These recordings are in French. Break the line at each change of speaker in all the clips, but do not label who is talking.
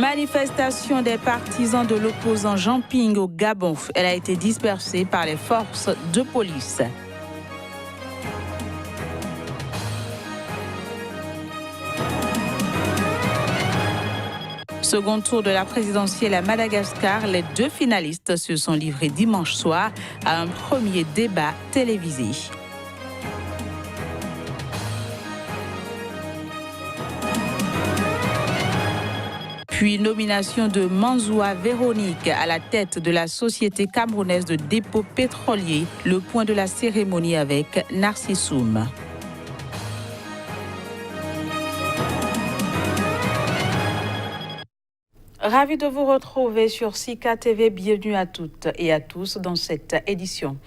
Manifestation des partisans de l'opposant Jean Ping au Gabon. Elle a été dispersée par les forces de police. Second tour de la présidentielle à Madagascar, les deux finalistes se sont livrés dimanche soir à un premier débat télévisé. Puis nomination de Manzoua Véronique à la tête de la Société camerounaise de dépôt pétrolier. Le point de la cérémonie avec Narcissoum. Ravi de vous retrouver sur Sika TV. Bienvenue à toutes et à tous dans cette édition.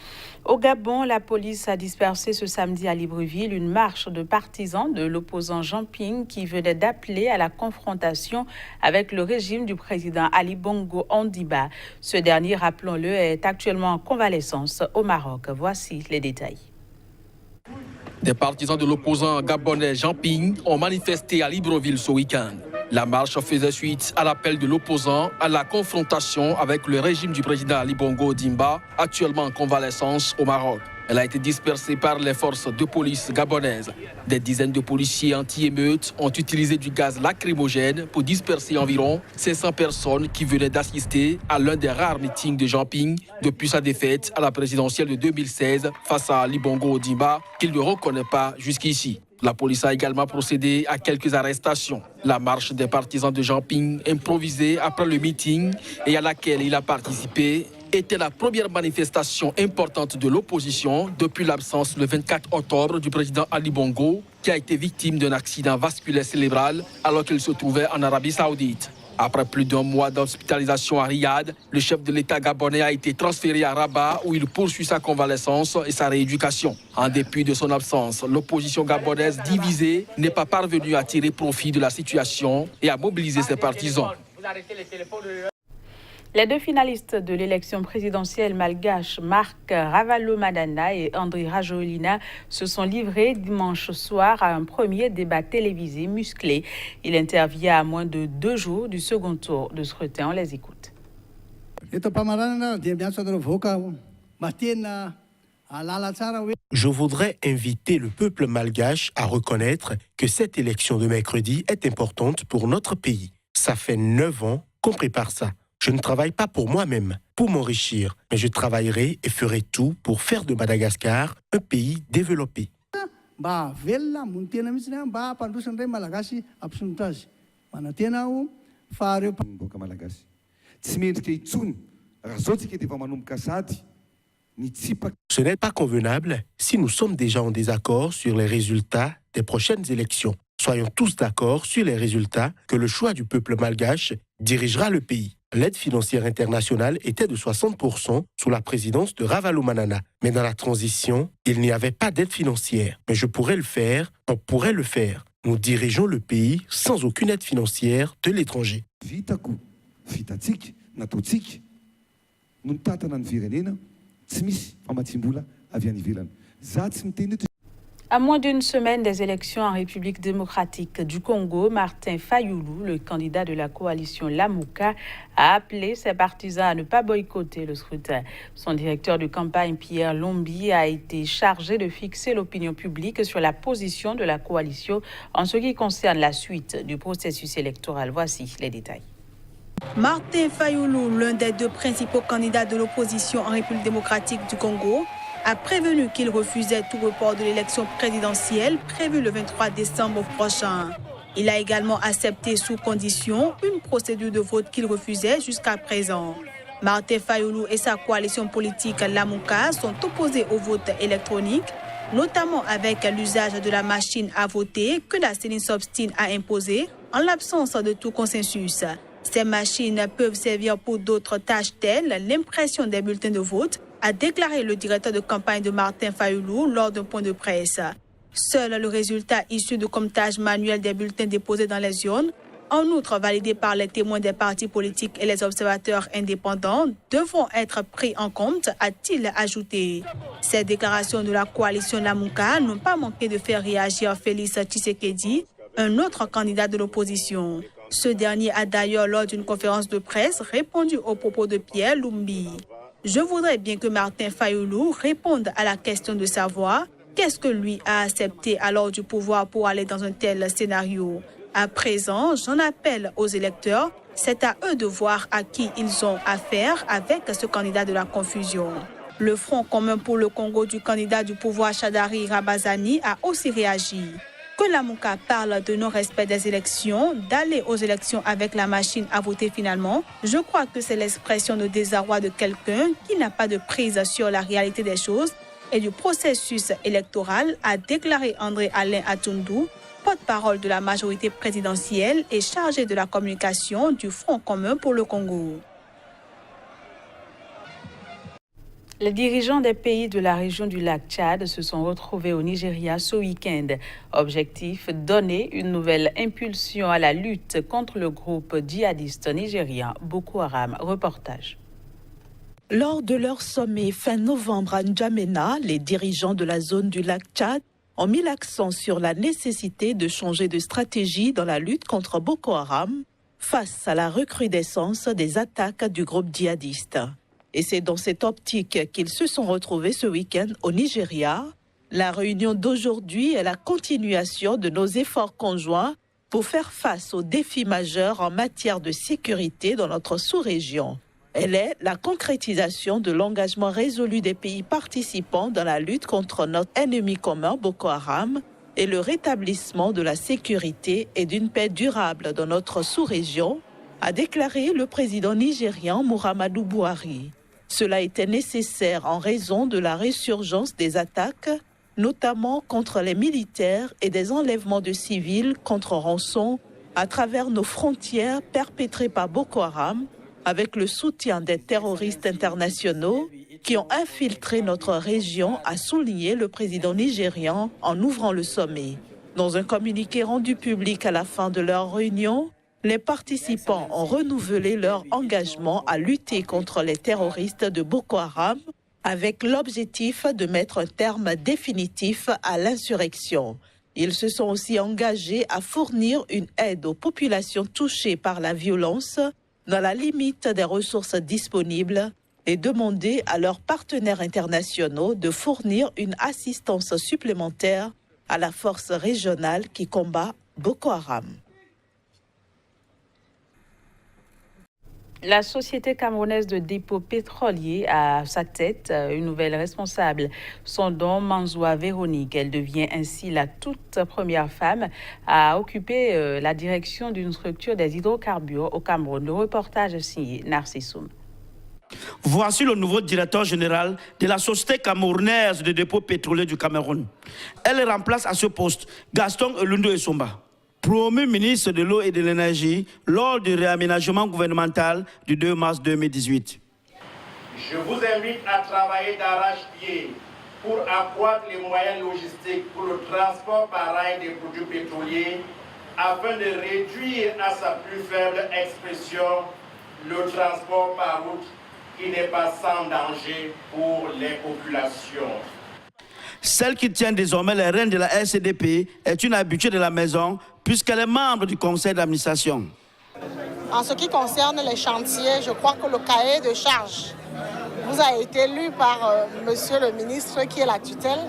Au Gabon, la police a dispersé ce samedi à Libreville une marche de partisans de l'opposant Jean Ping qui venait d'appeler à la confrontation avec le régime du président Ali Bongo Ondimba. Ce dernier, rappelons-le, est actuellement en convalescence au Maroc. Voici les détails.
Des partisans de l'opposant gabonais Jean Ping ont manifesté à Libreville ce week-end. La marche faisait suite à l'appel de l'opposant à la confrontation avec le régime du président Ali Bongo Ondimba, actuellement en convalescence au Maroc. Elle a été dispersée par les forces de police gabonaises. Des dizaines de policiers anti-émeutes ont utilisé du gaz lacrymogène pour disperser environ 500 personnes qui venaient d'assister à l'un des rares meetings de Jean Ping depuis sa défaite à la présidentielle de 2016 face à Ali Bongo Ondimba, qu'il ne reconnaît pas jusqu'ici. La police a également procédé à quelques arrestations. La marche des partisans de Jean Ping, improvisée après le meeting et à laquelle il a participé, était la première manifestation importante de l'opposition depuis l'absence le 24 octobre du président Ali Bongo, qui a été victime d'un accident vasculaire cérébral alors qu'il se trouvait en Arabie Saoudite. Après plus d'un mois d'hospitalisation à Riyad, le chef de l'État gabonais a été transféré à Rabat où il poursuit sa convalescence et sa rééducation. En dépit de son absence, l'opposition gabonaise divisée n'est pas parvenue à tirer profit de la situation et à mobiliser ses partisans.
Les deux finalistes de l'élection présidentielle malgache, Marc Ravalomanana et Andry Rajoelina, se sont livrés dimanche soir à un premier débat télévisé musclé. Il intervient à moins de 2 jours du second tour de scrutin. On les écoute.
Je voudrais inviter le peuple malgache à reconnaître que cette élection de mercredi est importante pour notre pays. Ça fait 9 ans qu'on prépare ça. Je ne travaille pas pour moi-même, pour m'enrichir, mais je travaillerai et ferai tout pour faire de Madagascar un pays développé. Ce n'est pas convenable si nous sommes déjà en désaccord sur les résultats des prochaines élections. Soyons tous d'accord sur les résultats que le choix du peuple malgache dirigera le pays. L'aide financière internationale était de 60% sous la présidence de Ravalomanana. Mais dans la transition, il n'y avait pas d'aide financière. Mais je pourrais le faire, on pourrait le faire. Nous dirigeons le pays sans aucune aide financière de l'étranger.
À moins d'une semaine des élections en République démocratique du Congo, Martin Fayulu, le candidat de la coalition Lamuka, a appelé ses partisans à ne pas boycotter le scrutin. Son directeur de campagne, Pierre Lombi, a été chargé de fixer l'opinion publique sur la position de la coalition en ce qui concerne la suite du processus électoral. Voici les détails.
Martin Fayulu, l'un des deux principaux candidats de l'opposition en République démocratique du Congo, a prévenu qu'il refusait tout report de l'élection présidentielle prévue le 23 décembre prochain. Il a également accepté sous condition une procédure de vote qu'il refusait jusqu'à présent. Martin Fayulu et sa coalition politique Lamuka sont opposés au vote électronique, notamment avec l'usage de la machine à voter que la CENI s'obstine à imposer en l'absence de tout consensus. Ces machines peuvent servir pour d'autres tâches telles l'impression des bulletins de vote, a déclaré le directeur de campagne de Martin Fayulu lors d'un point de presse. Seul le résultat issu du comptage manuel des bulletins déposés dans les urnes, en outre validé par les témoins des partis politiques et les observateurs indépendants, devront être pris en compte, a-t-il ajouté. Ces déclarations de la coalition Lamuka n'ont pas manqué de faire réagir Félix Tshisekedi, un autre candidat de l'opposition. Ce dernier a d'ailleurs, lors d'une conférence de presse, répondu aux propos de Pierre Lumbi. Je voudrais bien que Martin Fayulu réponde à la question de savoir qu'est-ce que lui a accepté alors du pouvoir pour aller dans un tel scénario. À présent, j'en appelle aux électeurs, c'est à eux de voir à qui ils ont affaire avec ce candidat de la confusion. Le Front commun pour le Congo du candidat du pouvoir Chadari Rabazani a aussi réagi. Que Lamuka parle de non-respect des élections, d'aller aux élections avec la machine à voter finalement, je crois que c'est l'expression de désarroi de quelqu'un qui n'a pas de prise sur la réalité des choses et du processus électoral, a déclaré André Alain Atundu, porte-parole de la majorité présidentielle et chargé de la communication du Front commun pour le Congo.
Les dirigeants des pays de la région du lac Tchad se sont retrouvés au Nigeria ce week-end. Objectif, donner une nouvelle impulsion à la lutte contre le groupe djihadiste nigérien Boko Haram. Reportage.
Lors de leur sommet fin novembre à N'Djamena, les dirigeants de la zone du lac Tchad ont mis l'accent sur la nécessité de changer de stratégie dans la lutte contre Boko Haram face à la recrudescence des attaques du groupe djihadiste. Et c'est dans cette optique qu'ils se sont retrouvés ce week-end au Nigeria. La réunion d'aujourd'hui est la continuation de nos efforts conjoints pour faire face aux défis majeurs en matière de sécurité dans notre sous-région. Elle est la concrétisation de l'engagement résolu des pays participants dans la lutte contre notre ennemi commun Boko Haram et le rétablissement de la sécurité et d'une paix durable dans notre sous-région, a déclaré le président nigérian Muhammadu Buhari. Cela était nécessaire en raison de la résurgence des attaques, notamment contre les militaires et des enlèvements de civils contre rançon à travers nos frontières perpétrées par Boko Haram, avec le soutien des terroristes internationaux qui ont infiltré notre région, a souligné le président nigérian en ouvrant le sommet. Dans un communiqué rendu public à la fin de leur réunion, les participants ont renouvelé leur engagement à lutter contre les terroristes de Boko Haram avec l'objectif de mettre un terme définitif à l'insurrection. Ils se sont aussi engagés à fournir une aide aux populations touchées par la violence dans la limite des ressources disponibles et demander à leurs partenaires internationaux de fournir une assistance supplémentaire à la force régionale qui combat Boko Haram.
La société camerounaise de dépôt pétrolier a à sa tête une nouvelle responsable, son nom Manzoua Véronique. Elle devient ainsi la toute première femme à occuper la direction d'une structure des hydrocarbures au Cameroun. Le reportage signé Narcissoum.
Voici le nouveau directeur général de la société camerounaise de dépôt pétrolier du Cameroun. Elle remplace à ce poste Gaston Elundu Essomba, Premier ministre de l'eau et de l'énergie lors du réaménagement gouvernemental du 2 mars 2018.
Je vous invite à travailler d'arrache-pied pour accroître les moyens logistiques pour le transport par rail des produits pétroliers afin de réduire à sa plus faible expression le transport par route qui n'est pas sans danger pour les populations.
Celle qui tient désormais les rênes de la RCDP est une habituée de la maison puisqu'elle est membre du conseil d'administration.
En ce qui concerne les chantiers, je crois que le cahier de charge vous a été lu par monsieur le ministre qui est la tutelle.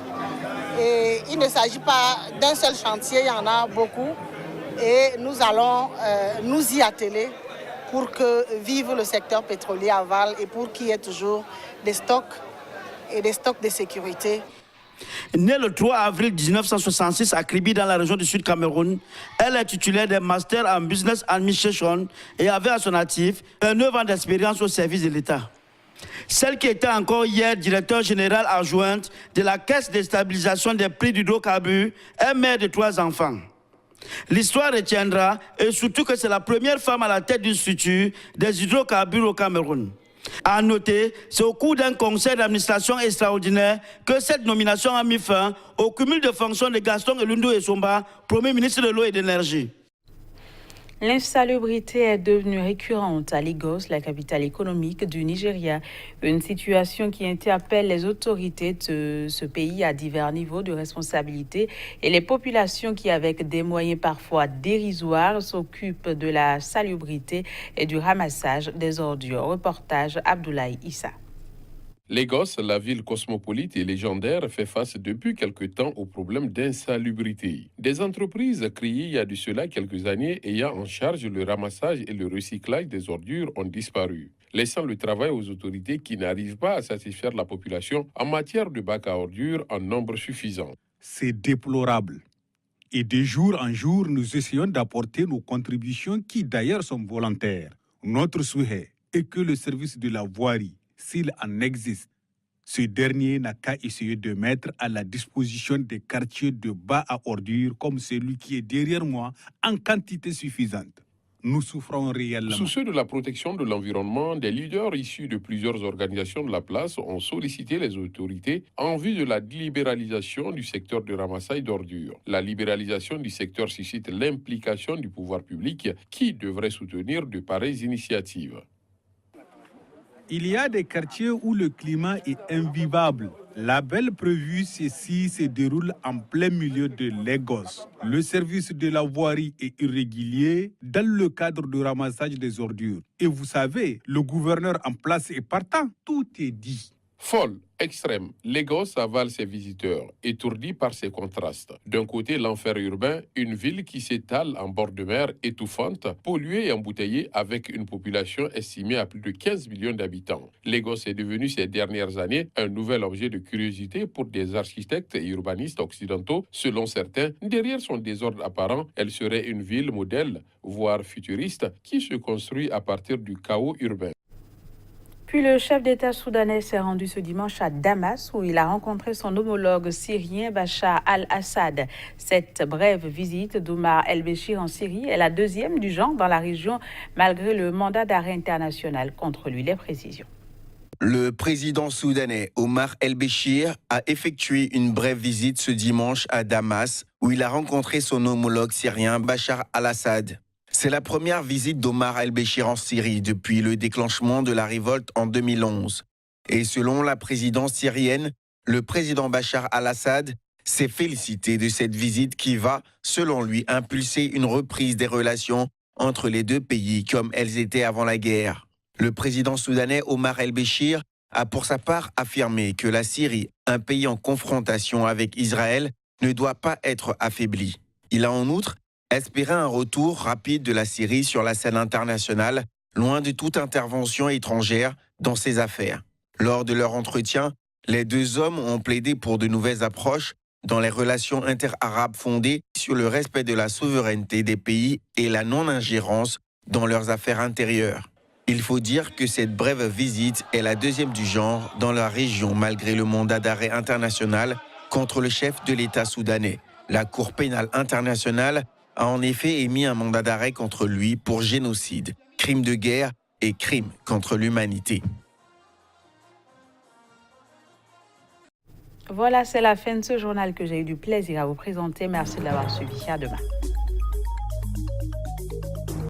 Et il ne s'agit pas d'un seul chantier, il y en a beaucoup. Et nous allons nous y atteler pour que vive le secteur pétrolier aval et pour qu'il y ait toujours des stocks et des stocks de sécurité.
Née le 3 avril 1966 à Kribi dans la région du Sud Cameroun, elle est titulaire d'un master en Business Administration et avait à son actif 9 ans d'expérience au service de l'État. Celle qui était encore hier directeur général adjointe de la Caisse de stabilisation des prix d'hydrocarbures est mère de 3 enfants. L'histoire retiendra et surtout que c'est la première femme à la tête d'une structure des hydrocarbures au Cameroun. À noter, c'est au cours d'un conseil d'administration extraordinaire que cette nomination a mis fin au cumul de fonctions de Gaston Elundu Essomba, Premier ministre de l'eau et de l'énergie.
L'insalubrité est devenue récurrente à Lagos, la capitale économique du Nigeria. Une situation qui interpelle les autorités de ce pays à divers niveaux de responsabilité et les populations qui, avec des moyens parfois dérisoires, s'occupent de la salubrité et du ramassage des ordures. Reportage Abdoulaye Issa.
Lagos, la ville cosmopolite et légendaire, fait face depuis quelque temps au problème d'insalubrité. Des entreprises créées il y a de cela quelques années ayant en charge le ramassage et le recyclage des ordures ont disparu, laissant le travail aux autorités qui n'arrivent pas à satisfaire la population en matière de bacs à ordures en nombre suffisant.
C'est déplorable. Et de jour en jour, nous essayons d'apporter nos contributions qui d'ailleurs sont volontaires. Notre souhait est que le service de la voirie, s'il en existe, ce dernier n'a qu'à essayer de mettre à la disposition des quartiers de bas à ordures comme celui qui est derrière moi en quantité suffisante. Nous souffrons réellement.
Soucieux de la protection de l'environnement, des leaders issus de plusieurs organisations de la place ont sollicité les autorités en vue de la libéralisation du secteur de ramassage d'ordures. La libéralisation du secteur suscite l'implication du pouvoir public qui devrait soutenir de pareilles initiatives.
Il y a des quartiers où le climat est invivable. La belle prévue, ceci se déroule en plein milieu de Lagos. Le service de la voirie est irrégulier dans le cadre du ramassage des ordures. Et vous savez, le gouverneur en place est partant. Tout est dit.
Folle, extrême, Lagos avale ses visiteurs, étourdis par ces contrastes. D'un côté, l'enfer urbain, une ville qui s'étale en bord de mer, étouffante, polluée et embouteillée avec une population estimée à plus de 15 millions d'habitants. Lagos est devenu ces dernières années un nouvel objet de curiosité pour des architectes et urbanistes occidentaux. Selon certains, derrière son désordre apparent, elle serait une ville modèle, voire futuriste, qui se construit à partir du chaos urbain.
Puis le chef d'État soudanais s'est rendu ce dimanche à Damas où il a rencontré son homologue syrien Bachar al-Assad. Cette brève visite d'Omar el-Béchir en Syrie est la deuxième du genre dans la région malgré le mandat d'arrêt international contre lui. Les précisions.
Le président soudanais Omar el-Béchir a effectué une brève visite ce dimanche à Damas où il a rencontré son homologue syrien Bachar al-Assad. C'est la première visite d'Omar el-Béchir en Syrie depuis le déclenchement de la révolte en 2011. Et selon la présidence syrienne, le président Bachar al-Assad s'est félicité de cette visite qui va, selon lui, impulser une reprise des relations entre les deux pays comme elles étaient avant la guerre. Le président soudanais Omar el-Béchir a pour sa part affirmé que la Syrie, un pays en confrontation avec Israël, ne doit pas être affaiblie. Il a en outre espérer un retour rapide de la Syrie sur la scène internationale, loin de toute intervention étrangère dans ses affaires. Lors de leur entretien, les deux hommes ont plaidé pour de nouvelles approches dans les relations inter-arabes fondées sur le respect de la souveraineté des pays et la non-ingérence dans leurs affaires intérieures. Il faut dire que cette brève visite est la deuxième du genre dans la région malgré le mandat d'arrêt international contre le chef de l'État soudanais. La Cour pénale internationale a en effet émis un mandat d'arrêt contre lui pour génocide, crime de guerre et crime contre l'humanité.
Voilà, c'est la fin de ce journal que j'ai eu du plaisir à vous présenter. Merci de l'avoir suivi. À demain.